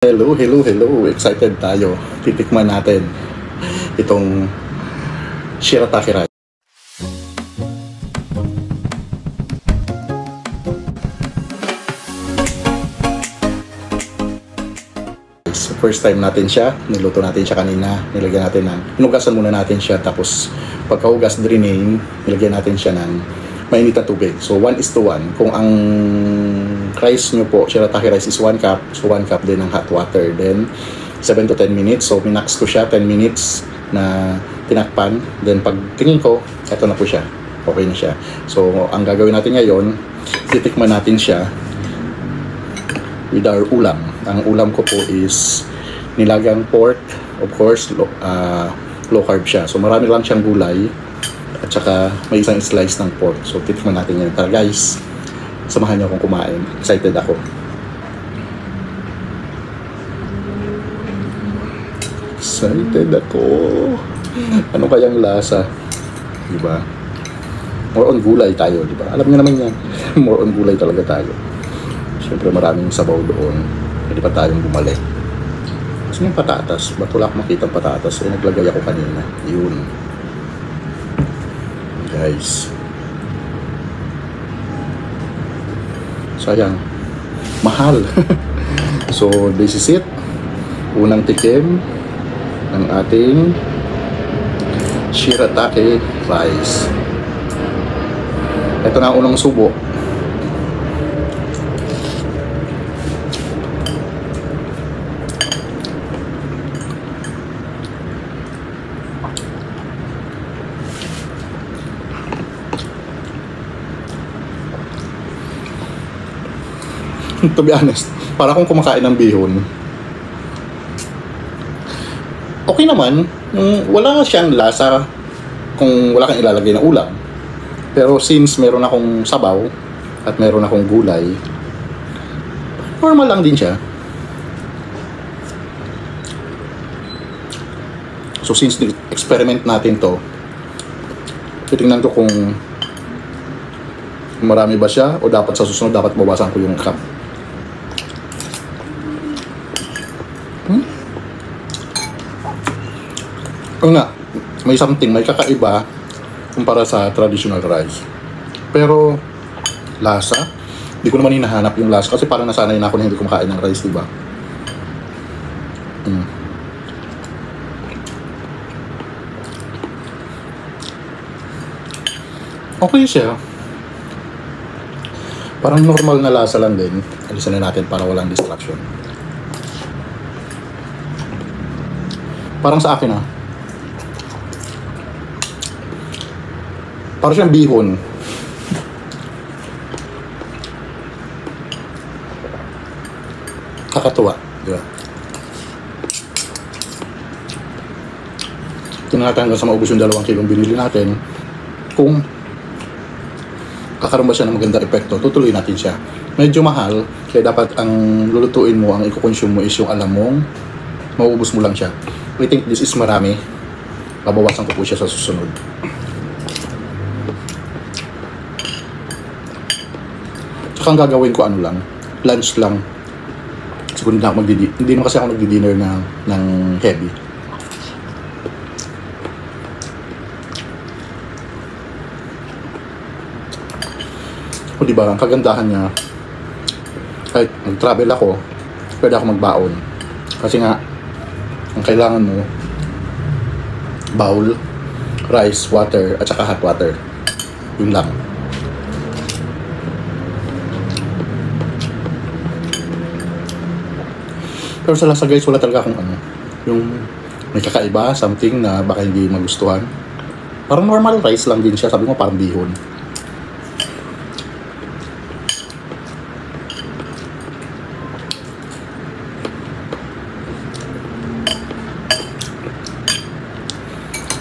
Hello, hello, hello. Excited tayo. Titikman natin itong shirataki rice. First time natin siya. Niluto natin siya kanina. Nilagyan natin hinugasan muna natin siya. Tapos pagkahugas, drainain, nilagyan natin siya ng mainit na tubig. So 1:1. Kung ang rice nyo po, shirataki rice is 1 cup. So 1 cup din ng hot water. Then 7 to 10 minutes. So minax ko siya 10 minutes na tinakpan. Then pag tingin ko, eto na po siya. Okay na siya. So ang gagawin natin ngayon, titikman natin siya with our ulam. Ang ulam ko po is nilagang pork. Of course, low carb siya. So marami lang siyang gulay. At saka may isang slice ng pork. So titikman natin yan. Tara guys, samahan niyo akong kumain. Excited ako. Excited ako. Ano kayang lasa? Diba? More on gulay tayo, diba? Alam niyo naman yan. More on gulay talaga tayo. Siyempre maraming sabaw doon. Hindi pa tayong bumalik. Kasi yung patatas. Ba't wala akong makita patatas? Eh, naglagay ako kanina. Yun. Guys. Sayang. Mahal. So, this is it. Unang tikim ng ating shirataki rice. Ito na ang unang subo. To be honest, para kung kumakain ng bihon, okay naman, wala siyang lasa kung wala kang ilalagay na ulam. Pero since meron akong sabaw at meron akong gulay, normal lang din siya. So since experiment natin to, titingnan ko kung marami ba siya o dapat sa susunod dapat bawasan ko yung cup. Nga, may something, may kakaiba kumpara sa traditional rice. Pero lasa, hindi ko naman hinahanap yung lasa kasi parang nasanay na ako na hindi kumakain ng rice, diba? Okay siya. Parang normal na lasa lang din. Alisan na natin para walang distraction. Parang sa akin parang siyang bihon. Kakatuwa. Diba? Tingnan natin hanggang sa maubos yung 2 kilong binili natin. Kung kakaroon ba siya ng maganda epekto, tutuloy natin siya. Medyo mahal, kaya dapat ang lulutuin mo, ang i-consume mo is yung alam mong mauubos mo lang siya. I think this is marami. Babawasan ko po siya sa susunod. Tsaka ang gagawin ko ano lang, lunch lang. Siguro hindi naman kasi ako nagdi-dinner ng heavy. O diba, ang kagandahan niya, kahit mag-travel ako, pwede ako magbaon. Kasi nga, ang kailangan mo, bowl, rice, water, at saka hot water. Yun lang. Pero sa lasa guys, wala talaga akong yung may kakaiba, something na baka hindi magustuhan. Parang normal rice lang din siya, sabi mo parang bihon.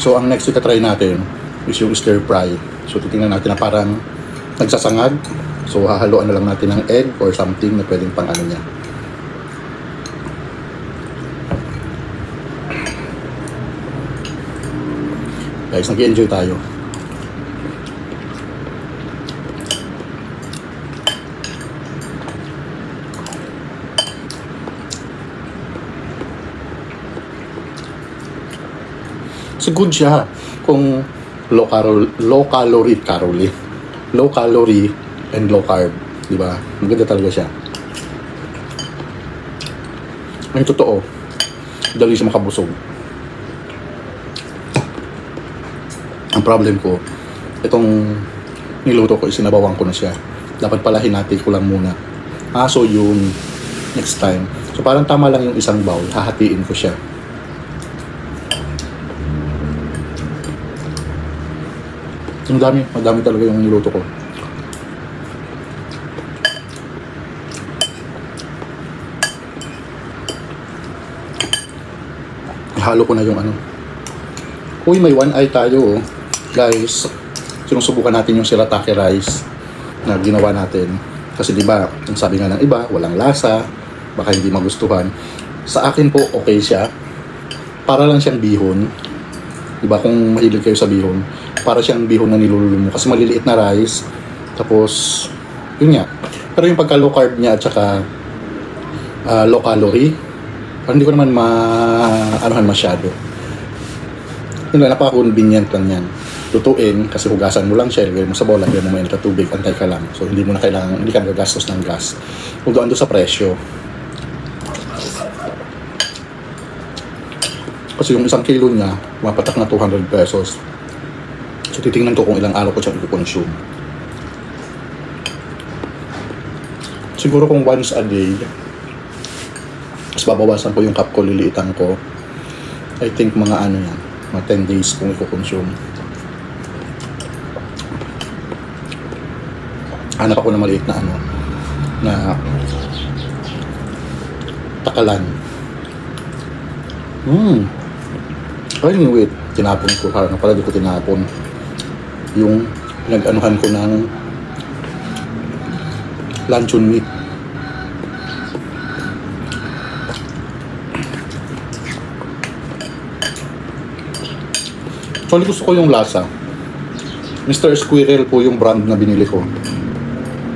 So ang next try natin is yung stir fry. So titingnan natin na parang nagsasangag. So hahaluan na lang natin ng egg or something na pwedeng pang ano niya. Guys, nag-enjoy tayo. Kasi good siya kung low calorie and low carb, di ba? Maganda talaga siya. Ang totoo, dali siya makabusog. Ang problem ko, itong niluto ko, isinabawan ko na siya. Dapat pala hinati ko lang muna. So yun, next time. So parang tama lang yung isang bowl, hahatiin ko siya. Madami talaga yung niluto ko. Halo ko na yung ano. Uy, may one eye tayo, oh. Guys, sinusubukan natin yung shirataki rice na ginawa natin. Kasi di ba, ang sabi nga ng iba, walang lasa, baka hindi magustuhan. Sa akin po, okay siya. Para lang siyang bihon. Di ba, kung mahilig kayo sa bihon, para siyang bihon na nilululo mo. Kasi maliliit na rice. Tapos, yun nga. Pero yung pagka low carb niya at saka low calorie, hindi ko naman anuhan masyado. Yun lang, napaka-convenient lang yan. Lutuin, kasi hugasan mo lang siya, ilagay mo sa bowl, lagyan mo mainit na tubig, antay ka lang. So hindi ka gagastos ng gas. Kung doon sa presyo. Kasi yung 1 kilo niya, mapatak na 200 pesos. So titingnan ko kung ilang araw ko siya i-consume. Siguro kung once a day, mas babawasan ko yung cup ko, liliitan ko. I think mga ano yan, mga 10 days kung i-consume. Hanap ako na maliit na ano, na takalan. Ay, wait, tinapon ko. Parang pala di ko tinapon. Yung nag-anuhan ko ng luncheon meat. Actually, gusto ko yung lasa. Mr. Squirrel po yung brand na binili ko.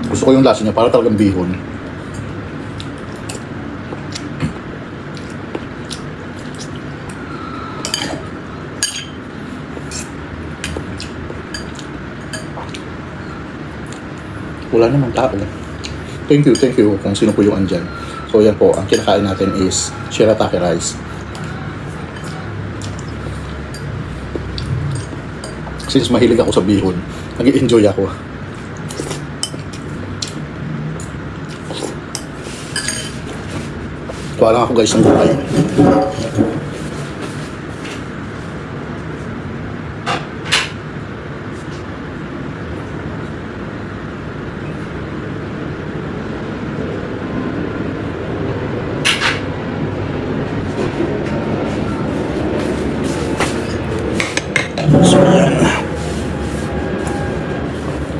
Gusto ko yung lasa niya, para talagang bihon. Wala namang tao. Thank you kung sino po yung andyan. So yan po, ang kinakain natin is shirataki rice. Since mahilig ako sa bihon, nag-enjoy ako. Kuha lang ako guys ng gulay. So yan.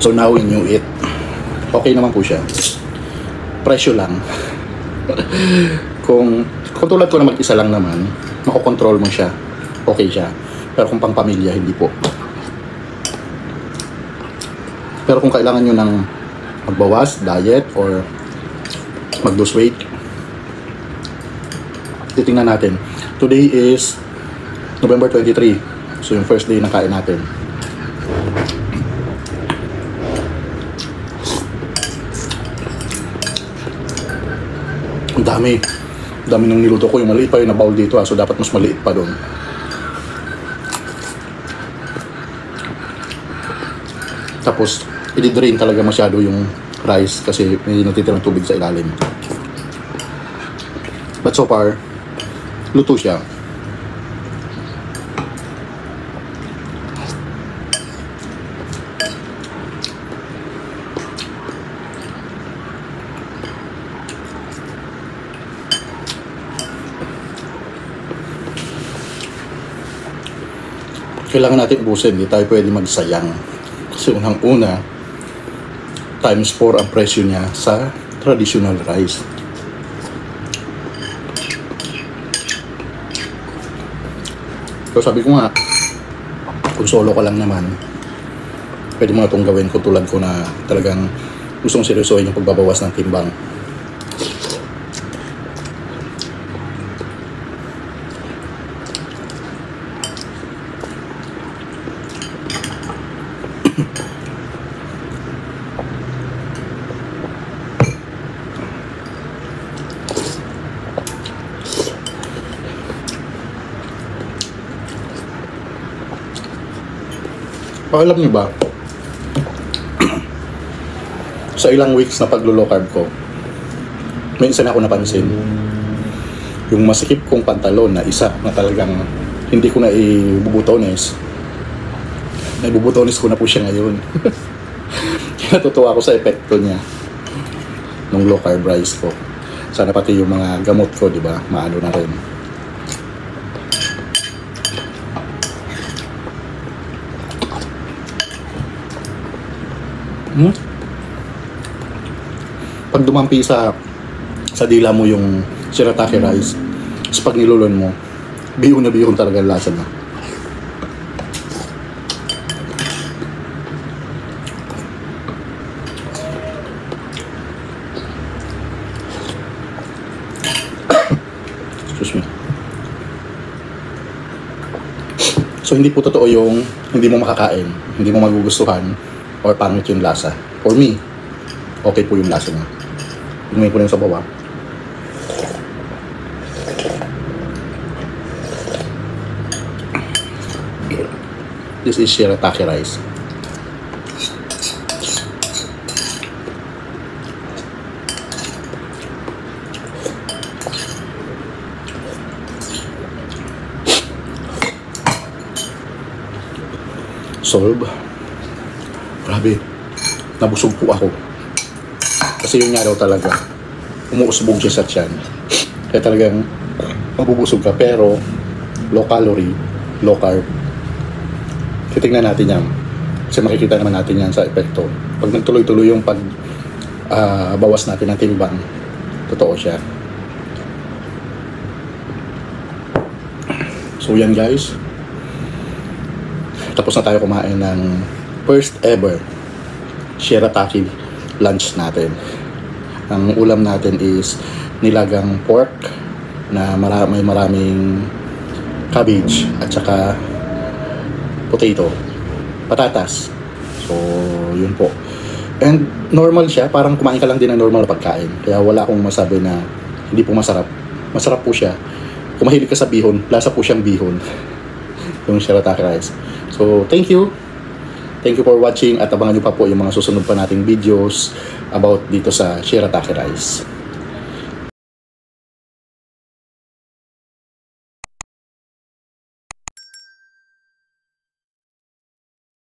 So now we knew it. Okay naman po siya. Presyo lang. kung tulad ko na mag-isa lang naman, makokontrol mo siya. Okay siya. Pero kung pang pamilya, hindi po. Pero kung kailangan nyo ng magbawas, diet, or mag-lose weight, titingnan natin. Today is November 23. So yung first day na kain natin. Ang dami nung niluto ko. Yung maliit pa yung na bowl dito, so dapat mas maliit pa doon. Tapos i-drain talaga masyado yung rice kasi may natitirang tubig sa ilalim. But so far, luto siya. Kailangan natin ubusin, hindi tayo pwede magsayang. Kasi unang-una, times 4 ang presyo niya sa traditional rice. So sabi ko nga, kung solo ka lang naman, pwede mo na itong gawin kung tulad ko na talagang gustong seryosohin yung pagbabawas ng timbang. Alam niyo ba, sa ilang weeks na paglo-low carb ko, minsan ako napansin, yung masikip kong pantalon na isa na talagang hindi ko na ibubutones, na ibubutones ko na po siya ngayon. Kaya natutuwa ako sa epekto niya nung low carb rice ko. Sana pati yung mga gamot ko, di ba, maano na rin. Pag dumampi sa dila mo yung shirataki rice, tapos pag nilulon mo, bihon na bihon talaga ang lasa na. Excuse me. So hindi po totoo yung hindi mo makakain, hindi mo magugustuhan, or pangit yung lasa. For me, okay po yung lasa niya. Tingnan ko lang sa baba. This is shirataki rice. Solve. Grabe. Nabusog po ako. Kasi yun nga daw talaga, umuusbog siya sa tiyan. Kaya talagang mabubusog ka, pero low calorie, low carb. Titignan natin yan. Kasi makikita naman natin yan sa epekto. Pag nagtuloy-tuloy yung bawas natin ng timbang, totoo siya. So yan guys. Tapos na tayo kumain ng first ever shirataki lunch natin. Ang ulam natin is nilagang pork na may maraming cabbage at saka potato, patatas. So yun po. And normal siya, parang kumain ka lang din ng normal na pagkain. Kaya wala akong masabi na hindi po masarap. Masarap po siya. Kung mahilig ka sa bihon, lasa po siyang bihon. Yung shirataki rice. So thank you. Thank you for watching at abangan nyo pa po yung mga susunod pa nating videos about dito sa shirataki rice.